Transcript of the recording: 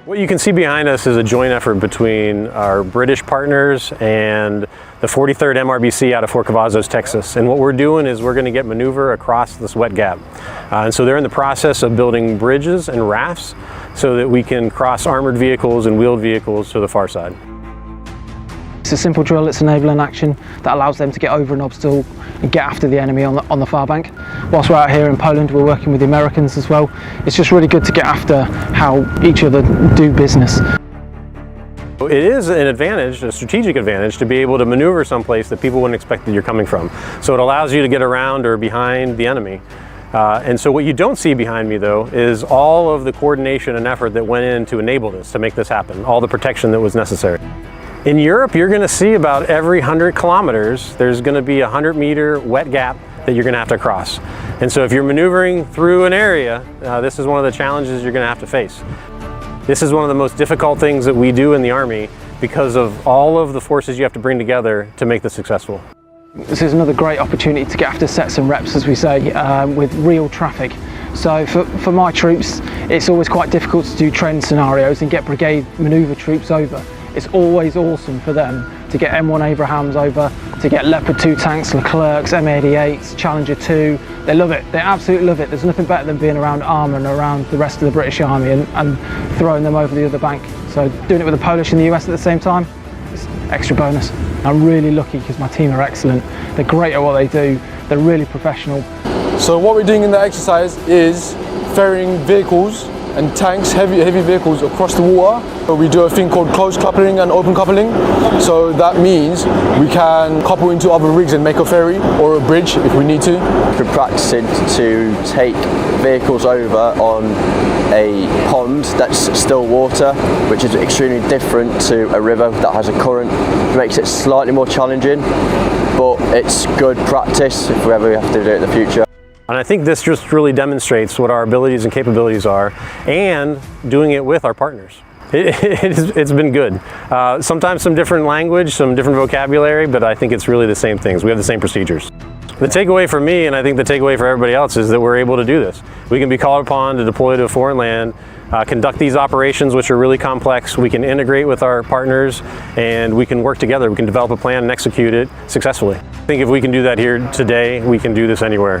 What you can see behind us is a joint effort between our British partners and the 43rd MRBC out of Fort Cavazos, Texas. And what we're doing is we're going to get maneuver across this wet gap. And so they're in the process of building bridges and rafts so that we can cross armored vehicles and wheeled vehicles to the far side. It's a simple drill, it's enabling action that allows them to get over an obstacle and get after the enemy on the far bank. Whilst we're out here in Poland, we're working with the Americans as well. It's just really good to get after how each other do business. It is an advantage, a strategic advantage, to be able to maneuver someplace that people wouldn't expect that you're coming from. So it allows you to get around or behind the enemy. And so what you don't see behind me though is all of the coordination and effort that went in to enable this, to make this happen, all the protection that was necessary. In Europe, you're going to see about every 100 kilometers, there's going to be a 100-meter wet gap that you're going to have to cross. And so if you're maneuvering through an area, this is one of the challenges you're going to have to face. This is one of the most difficult things that we do in the Army because of all of the forces you have to bring together to make this successful. This is another great opportunity to get after sets and reps, as we say, with real traffic. So for my troops, it's always quite difficult to do training scenarios and get brigade manoeuvre troops over. It's always awesome for them to get M1 Abrahams over, to get Leopard 2 tanks, Leclercs, M88s, Challenger 2. They love it, they absolutely love it. There's nothing better than being around armour and around the rest of the British Army and throwing them over the other bank. So doing it with the Polish and the US at the same time, it's extra bonus. I'm really lucky because my team are excellent. They're great at what they do, they're really professional. So what we're doing in the exercise is ferrying vehicles and tanks, heavy vehicles across the water. We do a thing called closed coupling and open coupling. So that means we can couple into other rigs and make a ferry or a bridge if we need to. We're practicing to take vehicles over on a pond that's still water, which is extremely different to a river that has a current. It makes it slightly more challenging, but it's good practice if we ever have to do it in the future. And I think this just really demonstrates what our abilities and capabilities are, and doing it with our partners. It's been good. Sometimes some different language, some different vocabulary, but I think it's really the same things. We have the same procedures. The takeaway for me, and I think the takeaway for everybody else, is that we're able to do this. We can be called upon to deploy to a foreign land, conduct these operations which are really complex. We can integrate with our partners and we can work together. We can develop a plan and execute it successfully. I think if we can do that here today, we can do this anywhere.